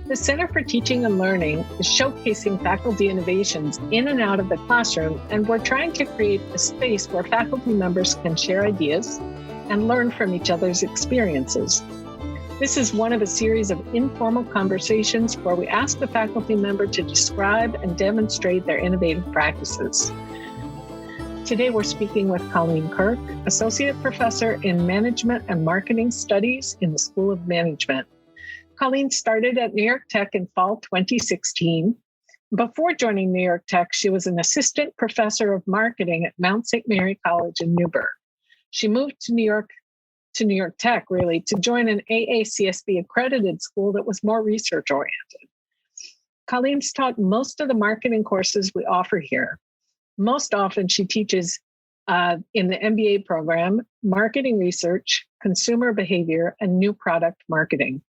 The Center for Teaching and Learning is showcasing faculty innovations in and out of the classroom, and we're trying to create a space where faculty members can share ideas and learn from each other's experiences. This is one of a series of informal conversations where we ask the faculty member to describe and demonstrate their innovative practices. Today, we're speaking with Colleen Kirk, Associate Professor in Management and Marketing Studies in the School of Management. Colleen started at New York Tech in fall 2016. Before joining New York Tech, she was an assistant professor of marketing at Mount St. Mary College in Newburgh. She moved to New York Tech, really, to join an AACSB accredited school that was more research-oriented. Colleen's taught most of the marketing courses we offer here. Most often, she teaches in the MBA program, marketing research, consumer behavior, and new product marketing.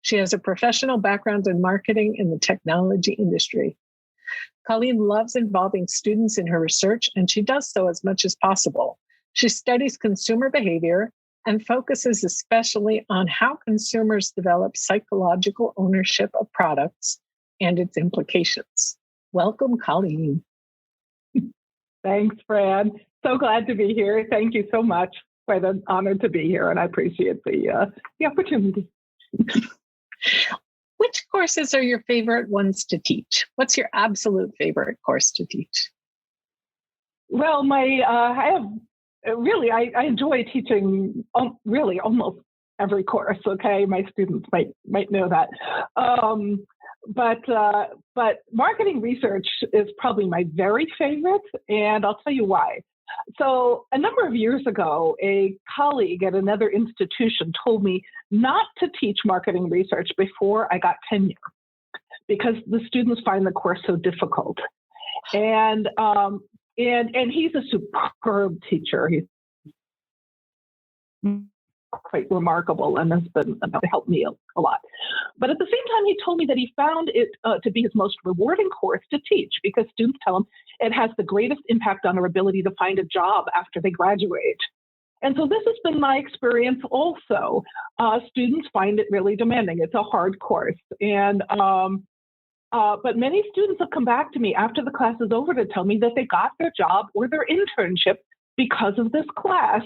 She has a professional background in marketing in the technology industry. Colleen loves involving students in her research, and she does so as much as possible. She studies consumer behavior and focuses especially on how consumers develop psychological ownership of products and its implications. Welcome, Colleen. Thanks, Fran. So glad to be here. Thank you so much. Quite an honor to be here, and I appreciate the opportunity. Which courses are your favorite ones to teach? What's your absolute favorite course to teach? Well, I enjoy teaching really almost every course. Okay, my students might know that, but marketing research is probably my very favorite, and I'll tell you why. So a number of years ago, a colleague at another institution told me not to teach marketing research before I got tenure because the students find the course so difficult. And he's a superb teacher. He's quite remarkable and has been helped me a lot. But at the same time, he told me that he found it to be his most rewarding course to teach because students tell him it has the greatest impact on their ability to find a job after they graduate. And so this has been my experience also. Students find it really demanding. It's a hard course. And but many students have come back to me after the class is over to tell me that they got their job or their internship because of this class.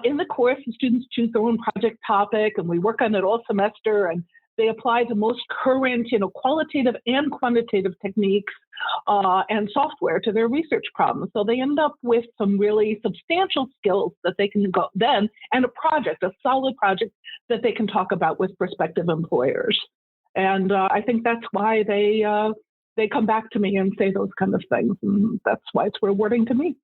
In the course, the students choose their own project topic, and we work on it all semester, and they apply the most current, qualitative and quantitative techniques and software to their research problems. So they end up with some really substantial skills that they can go then, and a solid project that they can talk about with prospective employers. And I think that's why they come back to me and say those kind of things. And that's why it's rewarding to me.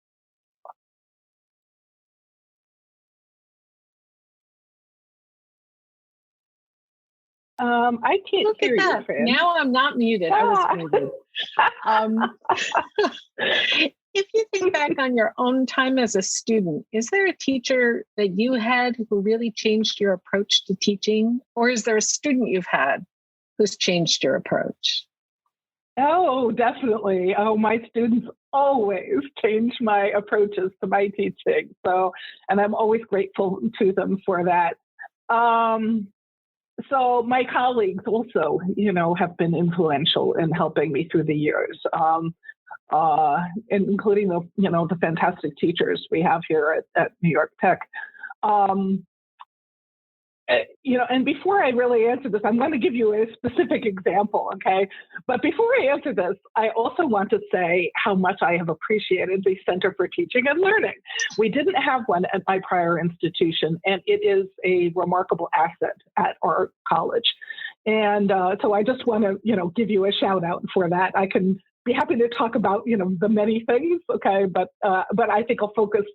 I can't Look hear at that. You, Fran. Now I'm not muted. I was muted. If you think back on your own time as a student, is there a teacher that you had who really changed your approach to teaching? Or is there a student you've had who's changed your approach? Oh, definitely. Oh, my students always change my approaches to my teaching. And I'm always grateful to them for that. So my colleagues also, have been influential in helping me through the years, including the fantastic teachers we have here at New York Tech. And before I really answer this, I'm going to give you a specific example, okay? But before I answer this, I also want to say how much I have appreciated the Center for Teaching and Learning. We didn't have one at my prior institution, and it is a remarkable asset at our college. And so I just want to, give you a shout out for that. I can be happy to talk about, the many things, okay? But I think I'll focus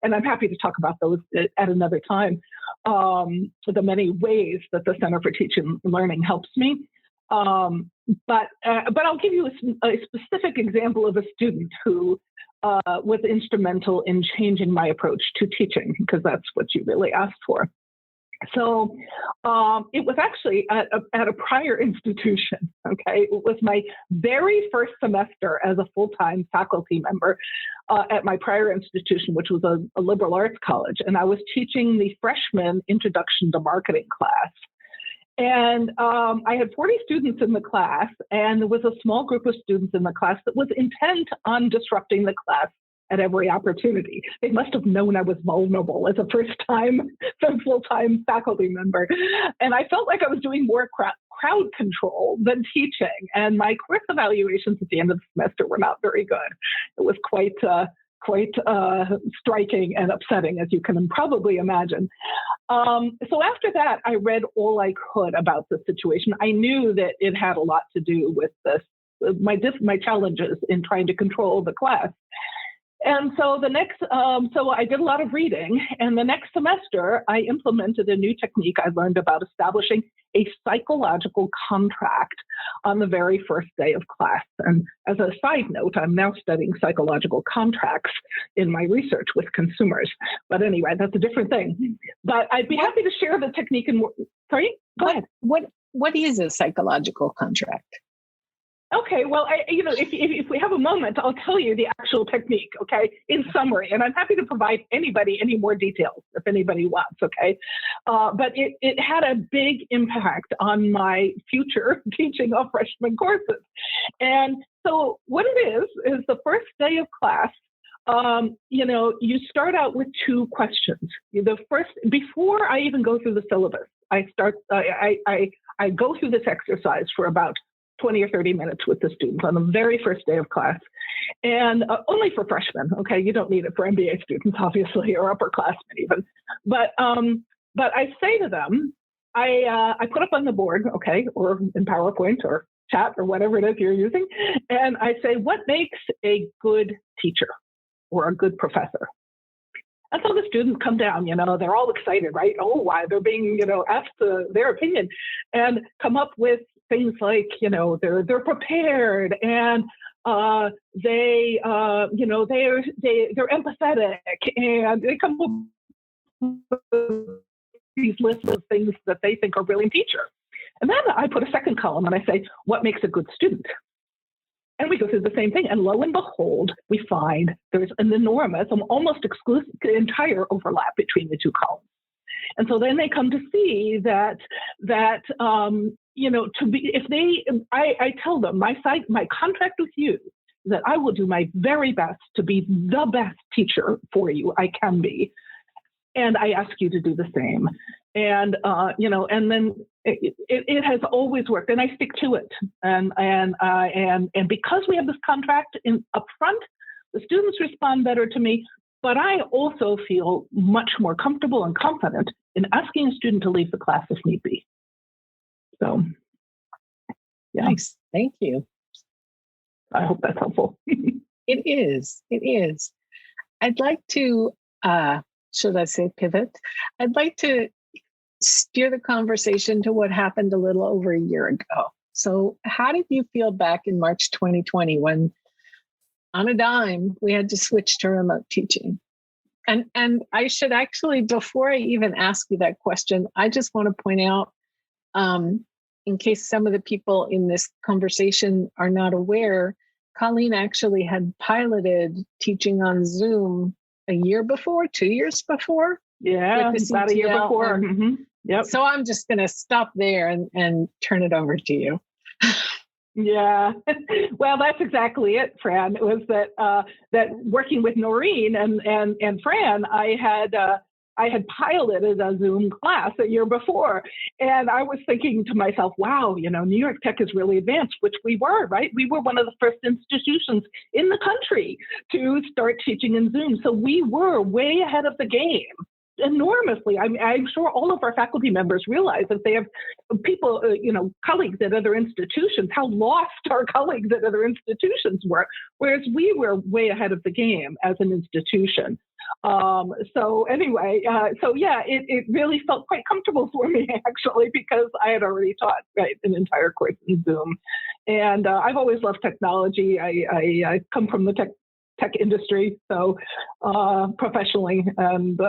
and I'm happy to talk about those at another time, the many ways that the Center for Teaching and Learning helps me. But I'll give you a specific example of a student who was instrumental in changing my approach to teaching, because that's what you really asked for. So it was actually at a prior institution, okay? It was my very first semester as a full-time faculty member at my prior institution, which was a liberal arts college. And I was teaching the freshman Introduction to Marketing class. And I had 40 students in the class, and there was a small group of students in the class that was intent on disrupting the class at every opportunity. They must have known I was vulnerable as a first-time, full-time faculty member. And I felt like I was doing more crowd control than teaching. And my course evaluations at the end of the semester were not very good. It was quite striking and upsetting, as you can probably imagine. So after that, I read all I could about the situation. I knew that it had a lot to do with this, my challenges in trying to control the class. And so so I did a lot of reading, and the next semester I implemented a new technique I learned about establishing a psychological contract on the very first day of class. And as a side note, I'm now studying psychological contracts in my research with consumers. But anyway, that's a different thing. But I'd be happy to share the technique in more. Sorry, go ahead. What is a psychological contract? Okay, well, if we have a moment, I'll tell you the actual technique, okay, in summary. And I'm happy to provide anybody any more details if anybody wants, okay? But it had a big impact on my future teaching of freshman courses. And so what it is the first day of class, you start out with two questions. Before I even go through the syllabus, I go through this exercise for about 20 or 30 minutes with the students on the very first day of class, and only for freshmen. Okay, you don't need it for MBA students, obviously, or upperclassmen even. But I say to them, I put up on the board, okay, or in PowerPoint or chat or whatever it is you're using, and I say, what makes a good teacher or a good professor? And so the students come down, they're all excited, right? Oh, why they're being, asked their opinion, and come up with things like, they're prepared, and they're empathetic, and they come up with these lists of things that they think are brilliant teacher. And then I put a second column and I say, what makes a good student? And we go through the same thing. And lo and behold, we find there's an enormous, almost exclusive, entire overlap between the two columns. And so then they come to see that I tell them, my contract with you is that I will do my very best to be the best teacher for you I can be. And I ask you to do the same. And, and then it has always worked, and I stick to it. And because we have this contract up front, the students respond better to me, but I also feel much more comfortable and confident in asking a student to leave the class if need be. So, yeah. Nice. Thank you. I hope that's helpful. It is. I'd like to, should I say pivot? I'd like to steer the conversation to what happened a little over a year ago. So how did you feel back in March 2020 when, on a dime, we had to switch to remote teaching? And I should actually, before I even ask you that question, I just want to point out, in case some of the people in this conversation are not aware, Colleen actually had piloted teaching on Zoom a year before, 2 years before. Yeah, about a year before. Mm-hmm. Yep. So I'm just going to stop there and turn it over to you. Yeah, well, that's exactly it, Fran. It was that working with Noreen and Fran, I had piloted a Zoom class a year before, and I was thinking to myself, wow, New York Tech is really advanced, which we were, right? We were one of the first institutions in the country to start teaching in Zoom, so we were way ahead of the game. Enormously. I'm sure all of our faculty members realize that they have people, colleagues at other institutions, how lost our colleagues at other institutions were, whereas we were way ahead of the game as an institution. So anyway, it really felt quite comfortable for me, actually, because I had already taught an entire course in Zoom. And I've always loved technology. I come from the tech industry, so professionally, and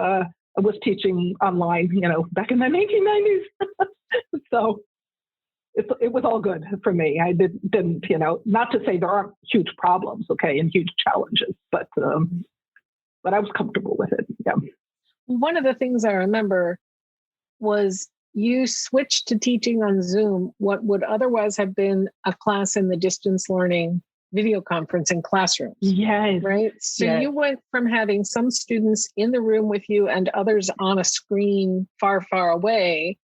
I was teaching online, back in the 1990s. So it was all good for me. I didn't, not to say there aren't huge problems, okay, and huge challenges, but I was comfortable with it. Yeah. One of the things I remember was you switched to teaching on Zoom what would otherwise have been a class in the distance learning video conferencing classrooms. Yes. Right. So yes. you went from having some students in the room with you and others on a screen far, far away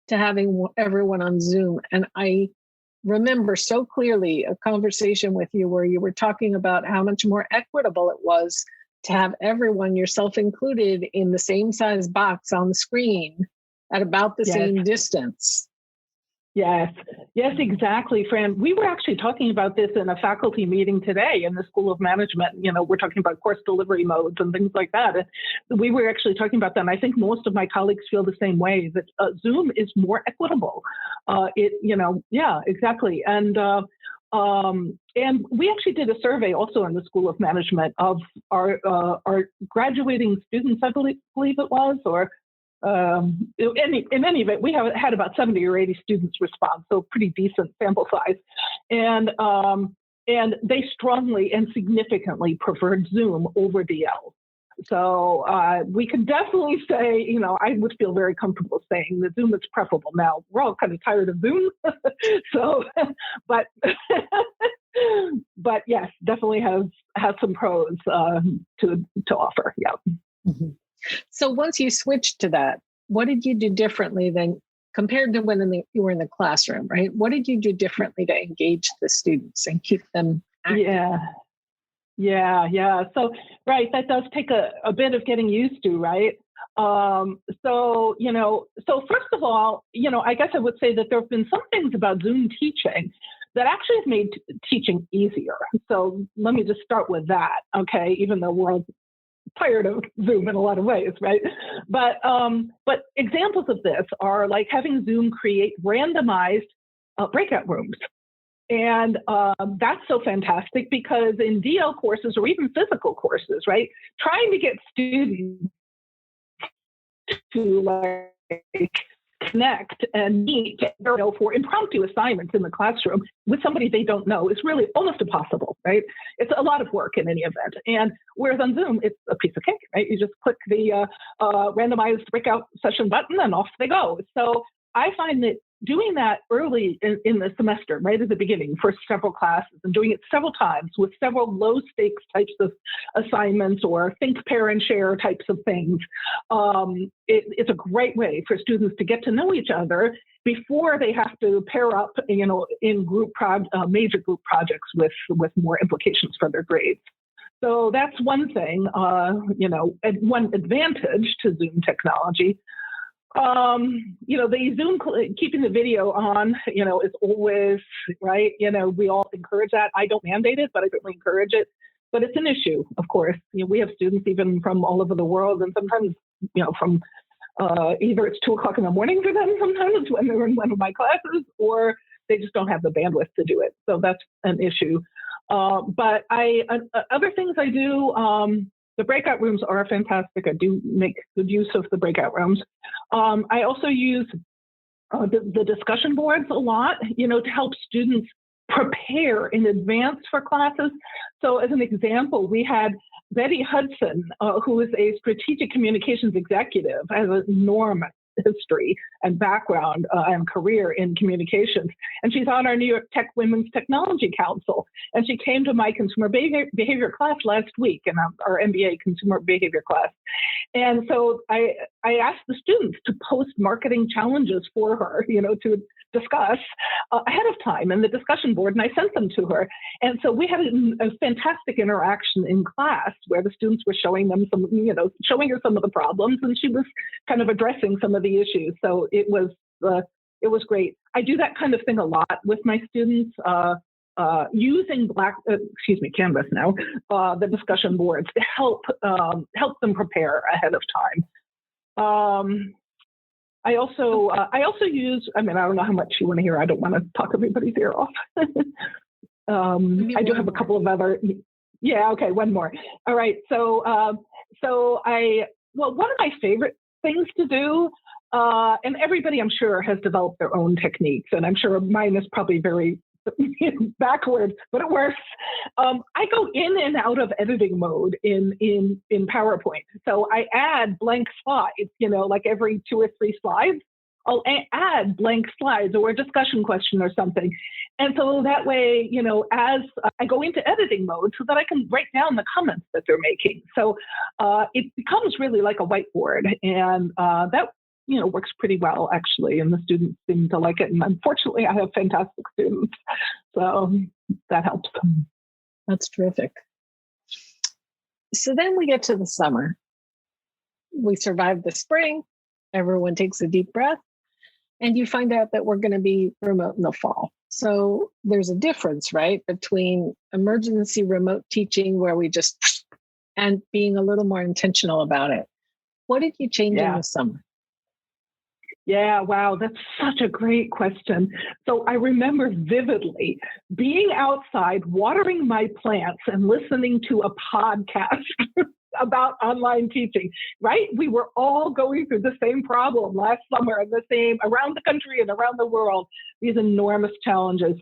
to having everyone on Zoom. And I remember so clearly a conversation with you where you were talking about how much more equitable it was to have everyone, yourself included, in the same size box on the screen at about the same distance. Yes, exactly, Fran. We were actually talking about this in a faculty meeting today in the School of Management. We're talking about course delivery modes and things like that. We were actually talking about that. And I think most of my colleagues feel the same way, that Zoom is more equitable. Exactly. And we actually did a survey also in the School of Management of our graduating students, I believe it was, or in any event, we have had about 70 or 80 students respond, so pretty decent sample size. And they strongly and significantly preferred Zoom over DL. So we can definitely say, I would feel very comfortable saying that Zoom is preferable. Now, we're all kind of tired of Zoom. So, but yes, definitely has some pros to offer. Yeah. Mm-hmm. So once you switched to that, what did you do differently than compared to when you were in the classroom, right? What did you do differently to engage the students and keep them active? Yeah. So, right, that does take a bit of getting used to, right? So first of all, I guess I would say that there have been some things about Zoom teaching that actually have made teaching easier. So let me just start with that, okay? Even though we're all tired of Zoom in a lot of ways, right? But examples of this are like having Zoom create randomized breakout rooms. And that's so fantastic because in DL courses or even physical courses, right, trying to get students to connect and meet for impromptu assignments in the classroom with somebody they don't know is really almost impossible, right? It's a lot of work in any event. And whereas on Zoom, it's a piece of cake, right? You just click the randomized breakout session button and off they go. So I find that doing that early in the semester, right at the beginning, for several classes, and doing it several times with several low stakes types of assignments or think, pair, and share types of things, it's a great way for students to get to know each other before they have to pair up, in major group projects with more implications for their grades. So that's one thing, one advantage to Zoom technology. The Zoom, keeping the video on, is always, right? We all encourage that. I don't mandate it, but I certainly encourage it. But it's an issue, of course. We have students even from all over the world, and sometimes, from either it's 2:00 in the morning for them sometimes when they're in one of my classes, or they just don't have the bandwidth to do it. So that's an issue. But other things I do, the breakout rooms are fantastic. I do make good use of the breakout rooms. I also use the discussion boards a lot, to help students prepare in advance for classes. So as an example, we had Betty Hudson, who is a strategic communications executive, has an enormous history and background and career in communications. And she's on our New York Tech Women's Technology Council. And she came to my consumer behavior class last week, in our MBA consumer behavior class. And so I asked the students to post marketing challenges for her, to discuss ahead of time in the discussion board, and I sent them to her. And so we had a fantastic interaction in class where the students were showing them showing her some of the problems, and she was kind of addressing some of the issues. So it was great. I do that kind of thing a lot with my students, using Canvas now, the discussion boards to help them prepare ahead of time. I also use, I don't know how much you want to hear. I don't want to talk everybody's ear off. I do have a couple of other, okay, one more. All right. So one of my favorite things to do, and everybody I'm sure has developed their own techniques, and I'm sure mine is probably very backward, but it works. I go in and out of editing mode in PowerPoint. So I add blank slides, like every 2 or 3 slides. add blank slides or a discussion question or something. And so that way, as I go into editing mode so that I can write down the comments that they're making. So it becomes really like a whiteboard. And that, works pretty well, actually. And the students seem to like it. And unfortunately, I have fantastic students. So that helps. That's terrific. So then we get to the summer. We survive the spring. Everyone takes a deep breath. And you find out that we're going to be remote in the fall. So there's a difference, right, between emergency remote teaching where we just, and being a little more intentional about it. What did you change in the summer? Yeah, wow, that's such a great question. So I remember vividly being outside, watering my plants and listening to a podcast about online teaching, right? We were all going through the same problem last summer and the same around the country and around the world, these enormous challenges.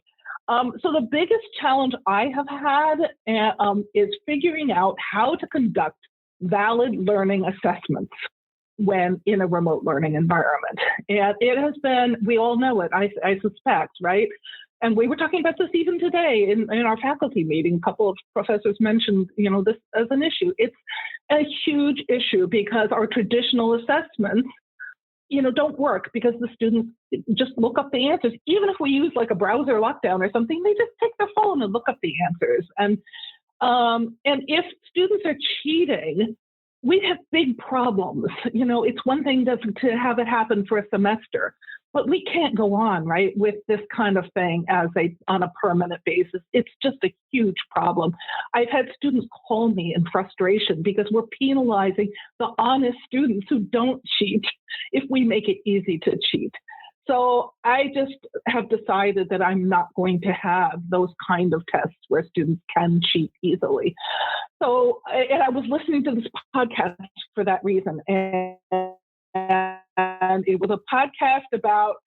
So the biggest challenge I have had is figuring out how to conduct valid learning assessments when in a remote learning environment. And it has been, we all know it, I suspect, right? And we were talking about this even today in our faculty meeting. A couple of professors mentioned, this as an issue. It's a huge issue because our traditional assessments, don't work because the students just look up the answers. Even if we use like a browser lockdown or something, they just take their phone and look up the answers. And if students are cheating, we have big problems. It's one thing to have it happen for a semester, but we can't go on, right, with this kind of thing on a permanent basis. It's just a huge problem. I've had students call me in frustration because we're penalizing the honest students who don't cheat if we make it easy to cheat. So I just have decided that I'm not going to have those kind of tests where students can cheat easily. So, and I was listening to this podcast for that reason. And it was a podcast about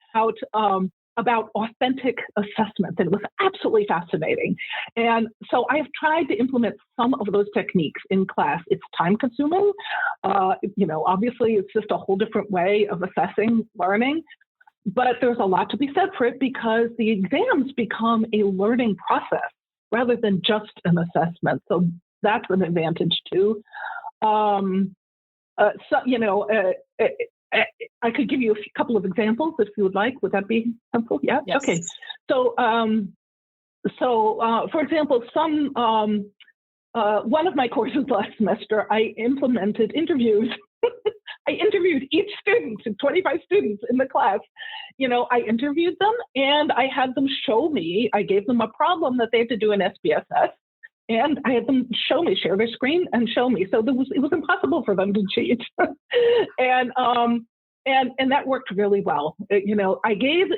about authentic assessment. And it was absolutely fascinating. And so I have tried to implement some of those techniques in class. It's time consuming. Obviously it's just a whole different way of assessing learning. But there's a lot to be said for it because the exams become a learning process rather than just an assessment. So that's an advantage too. I could give you a couple of examples if you would like. Would that be helpful? Yeah. Yes. Okay. So, for example, one of my courses last semester, I implemented interviews. I interviewed each student, 25 students in the class. I interviewed them and I had them show me, I gave them a problem that they had to do in SPSS. And I had them share their screen and show me. So it was impossible for them to cheat. And that worked really well. I gave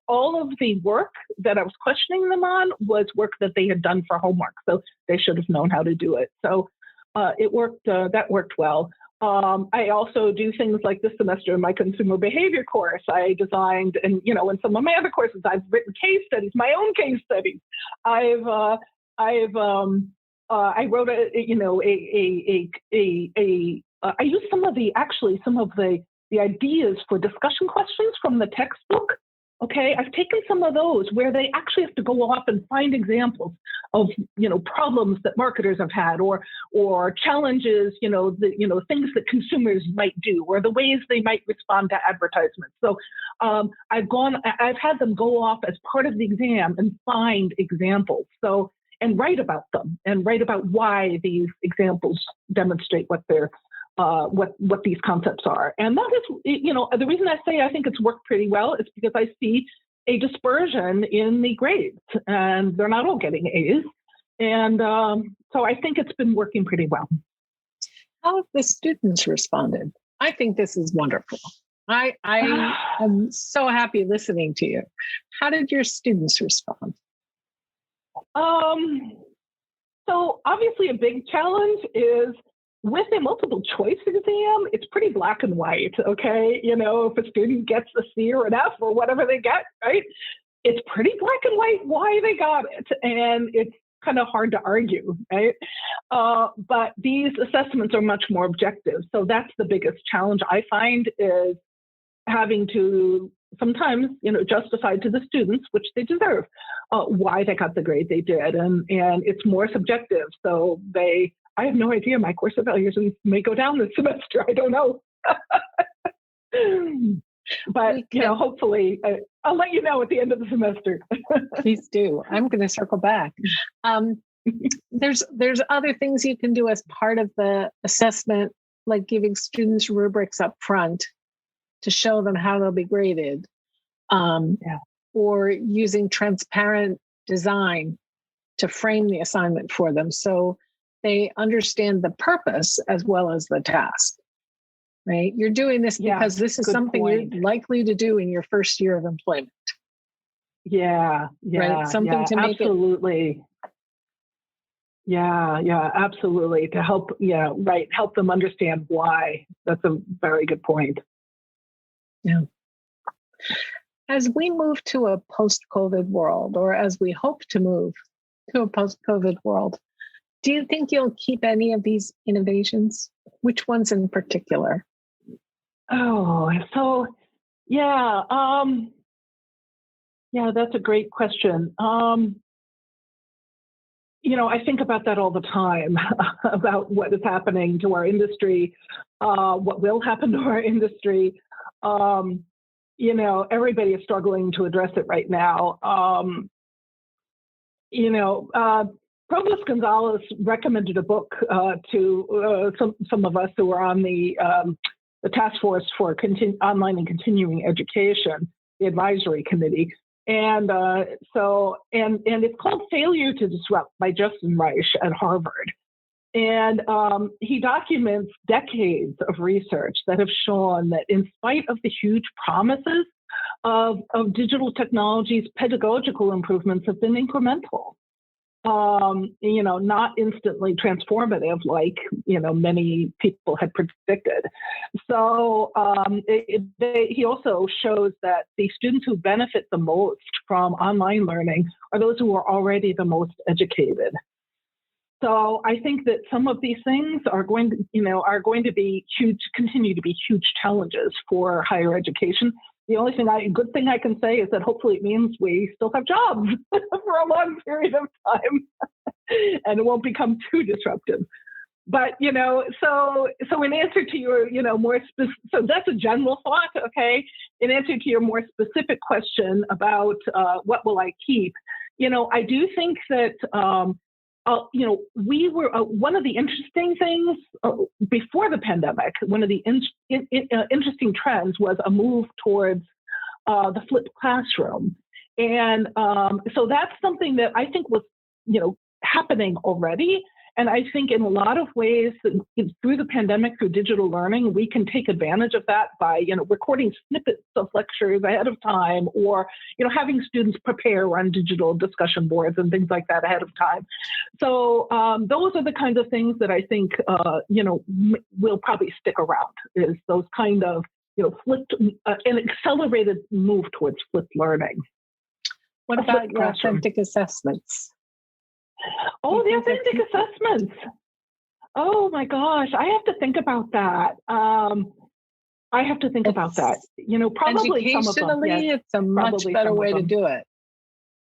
all of the work that I was questioning them on was work that they had done for homework. So they should have known how to do it. So it worked. That worked well. I also do things like this semester in my consumer behavior course. I designed, and in some of my other courses, I've written case studies, my own case studies. I wrote I used some of the ideas for discussion questions from the textbook. Okay, I've taken some of those where they actually have to go off and find examples of problems that marketers have had, or challenges, things that consumers might do, or the ways they might respond to advertisements. So I've had them go off as part of the exam and find examples. And write about them and write about why these examples demonstrate what they're what these concepts are. And that is, the reason I say I think it's worked pretty well is because I see a dispersion in the grades, and they're not all getting A's. And so I think it's been working pretty well. How have the students responded? I think this is wonderful. I am so happy listening to you. How did your students respond? So obviously a big challenge is with a multiple choice exam, it's pretty black and white, okay? If a student gets a C or an F or whatever they get, right? It's pretty black and white why they got it. And it's kind of hard to argue, right? But these assessments are much more objective. So that's the biggest challenge I find is having to sometimes, justify to the students, which they deserve, why they got the grade they did. And it's more subjective. So I have no idea. My course evaluations may go down this semester. I don't know. But, hopefully I'll let you know at the end of the semester. Please do. I'm going to circle back. There's other things you can do as part of the assessment, like giving students rubrics up front to show them how they'll be graded, or using transparent design to frame the assignment for them so they understand the purpose as well as the task. Right? You're doing this because this is something you're likely to do in your first year of employment. Yeah. Right? Something to make absolutely. Yeah, absolutely. To help, help them understand why. That's a very good point. Yeah. As we move to a post-COVID world, or as we hope to move to a post-COVID world, do you think you'll keep any of these innovations? Which ones in particular? Oh, so that's a great question. I think about that all the time, about what is happening to our industry, what will happen to our industry. Everybody is struggling to address it right now. Provost Gonzalez recommended a book to some of us who were on the task force for online and continuing education, the advisory committee. And it's called Failure to Disrupt by Justin Reich at Harvard. And he documents decades of research that have shown that in spite of the huge promises of digital technologies, pedagogical improvements have been incremental. Not instantly transformative like, many people had predicted. So he also shows that the students who benefit the most from online learning are those who are already the most educated. So I think that some of these things are going to be huge, continue to be huge challenges for higher education. The only good thing I can say is that hopefully it means we still have jobs for a long period of time and it won't become too disruptive. But, so in answer to your, so that's a general thought, okay? In answer to your more specific question about what will I keep, I do think that, we were one of the interesting things before the pandemic. One of the interesting trends was a move towards the flipped classroom, and so that's something that I think was happening already. And I think in a lot of ways, through the pandemic, through digital learning, we can take advantage of that by, recording snippets of lectures ahead of time, or, having students prepare on digital discussion boards and things like that ahead of time. So those are the kinds of things that I think, will probably stick around, is those kind of, flipped, an accelerated move towards flipped learning. What about your authentic assessments? Oh, the authentic assessments. Oh my gosh, I have to think about that. Probably some of them. Yes, it's a much better way to do it,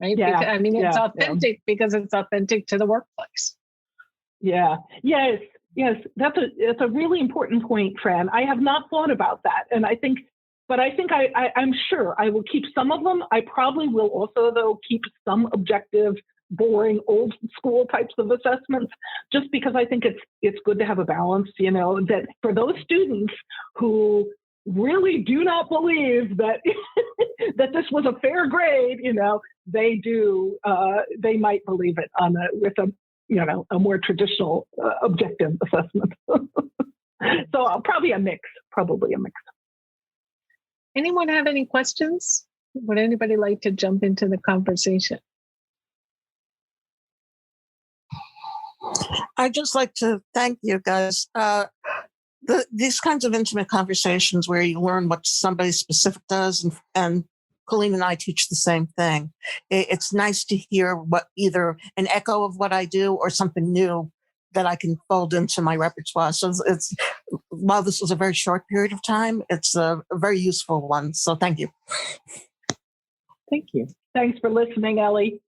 right? Yeah, because, it's authentic because it's authentic to the workplace. Yeah. Yes. That's a really important point, Fran. I have not thought about that, and I'm sure I will keep some of them. I probably will also, though, keep some objective, boring, old school types of assessments, just because I think it's good to have a balance, that for those students who really do not believe that that this was a fair grade, they might believe it with a more traditional objective assessment. So probably a mix. Anyone have any questions? Would anybody like to jump into the conversation? I'd just like to thank you guys. These kinds of intimate conversations where you learn what somebody specific does, and Colleen and I teach the same thing. It's nice to hear what either an echo of what I do or something new that I can fold into my repertoire. So it's while this was a very short period of time, it's a very useful one. So thank you. Thank you. Thanks for listening, Ellie.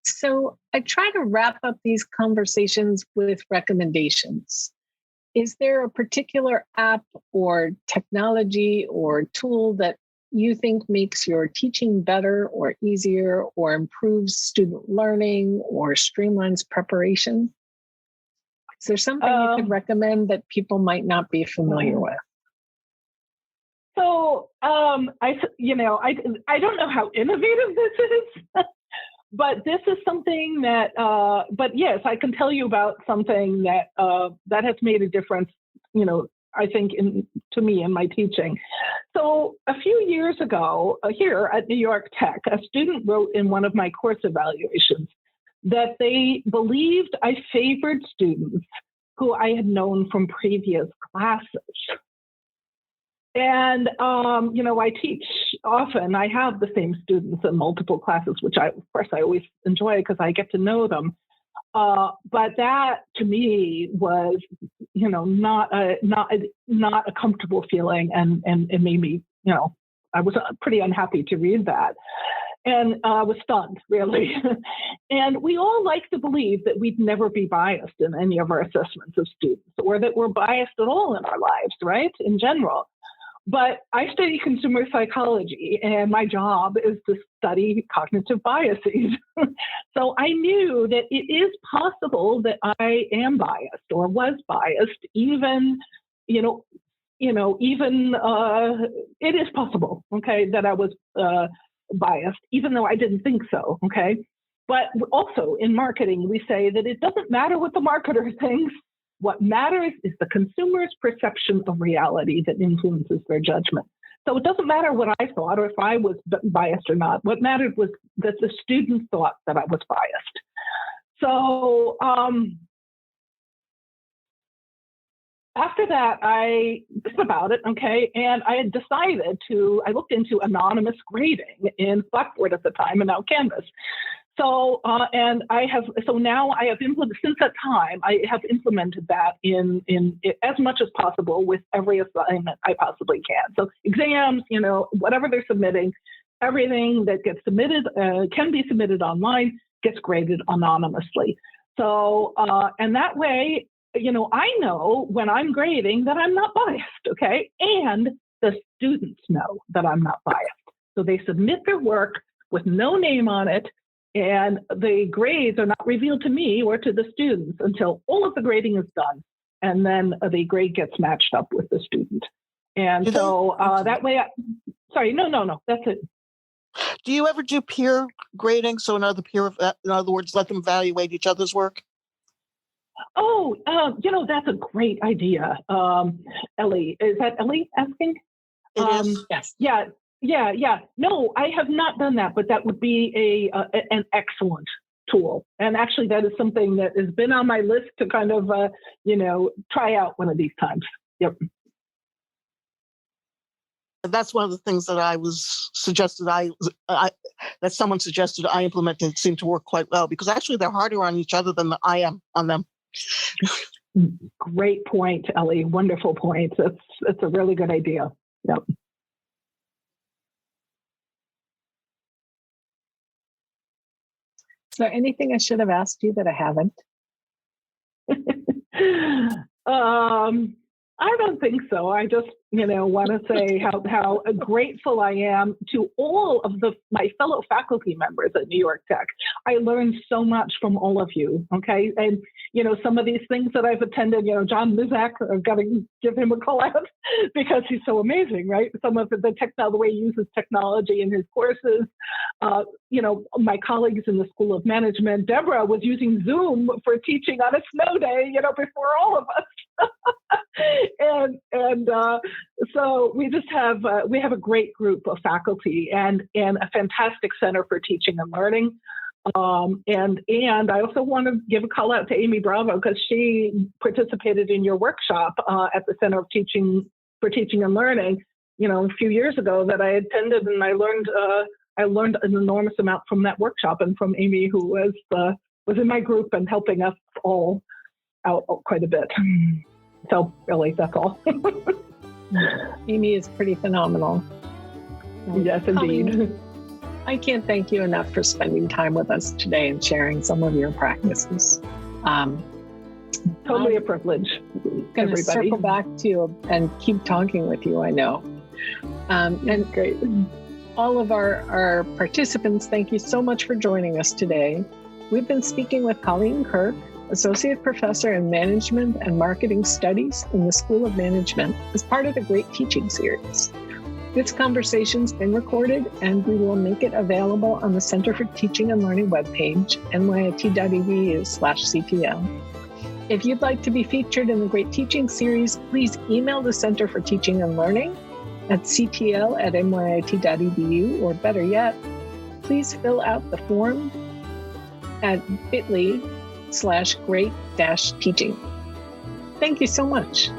So I try to wrap up these conversations with recommendations. Is there a particular app or technology or tool that you think makes your teaching better or easier or improves student learning or streamlines preparation? Is there something you could recommend that people might not be familiar with? So I don't know how innovative this is, but this is something that. But yes, I can tell you about something that that has made a difference. I think to me in my teaching. So a few years ago, here at New York Tech, a student wrote in one of my course evaluations that they believed I favored students who I had known from previous classes. And, I teach often. I have the same students in multiple classes, which of course, I always enjoy because I get to know them. But that to me was, not a comfortable feeling, and it made me, I was pretty unhappy to read that, and was stunned really. And we all like to believe that we'd never be biased in any of our assessments of students, or that we're biased at all in our lives, right? In general. But I study consumer psychology, and my job is to study cognitive biases. So I knew that it is possible that I am biased or was biased, even, it is possible, okay, that I was biased, even though I didn't think so, okay? But also in marketing, we say that it doesn't matter what the marketer thinks. What matters is the consumer's perception of reality that influences their judgment. So it doesn't matter what I thought or if I was biased or not. What mattered was that the student thought that I was biased. So after that, I thought about it, okay, and I had decided I looked into anonymous grading in Blackboard at the time and now Canvas. So, now I have implemented, since that time, I have implemented that in as much as possible with every assignment I possibly can. So exams, whatever they're submitting, everything that gets submitted, can be submitted online, gets graded anonymously. So, and that way, I know when I'm grading that I'm not biased, okay? And the students know that I'm not biased. So they submit their work with no name on it, and the grades are not revealed to me or to the students until all of the grading is done. And then the grade gets matched up with the student. And so that way, no, that's it. Do you ever do peer grading? So in other words, let them evaluate each other's work? Oh, that's a great idea. Ellie, is that Ellie asking? It is. Yes. Yeah. No, I have not done that, but that would be an excellent tool. And actually, that is something that has been on my list to kind of, try out one of these times. Yep. That's one of the things that that someone suggested I implemented. It seemed to work quite well because actually they're harder on each other than I am on them. Great point, Ellie. Wonderful point. It's a really good idea. Yep. Is there anything I should have asked you that I haven't? I don't think so. I just, want to say how grateful I am to all of my fellow faculty members at New York Tech. I learned so much from all of you. Okay. And, some of these things that I've attended, John Lizak, I've got to give him a call out because he's so amazing, right? Some of the way he uses technology in his courses. My colleagues in the School of Management, Deborah was using Zoom for teaching on a snow day, before all of us. and so we just have a great group of faculty and a fantastic Center for Teaching and Learning. And I also want to give a call out to Amy Bravo because she participated in your workshop at the Center for Teaching and Learning, a few years ago that I attended, and I learned an enormous amount from that workshop and from Amy, who was was in my group and helping us all out quite a bit. So really, that's all. Amy is pretty phenomenal. Yes, indeed. Colleen, I can't thank you enough for spending time with us today and sharing some of your practices. Totally a privilege. I'm going to circle back to you and keep talking with you, I know. And great. All of our participants, thank you so much for joining us today. We've been speaking with Colleen Kirk, Associate Professor in Management and Marketing Studies in the School of Management, as part of the Great Teaching Series. This conversation's been recorded, and we will make it available on the Center for Teaching and Learning webpage, nyit.edu/CTL. If you'd like to be featured in the Great Teaching Series, please email the Center for Teaching and Learning at ctl@nyit.edu, or better yet, please fill out the form at bit.ly/great-teaching. Thank you so much.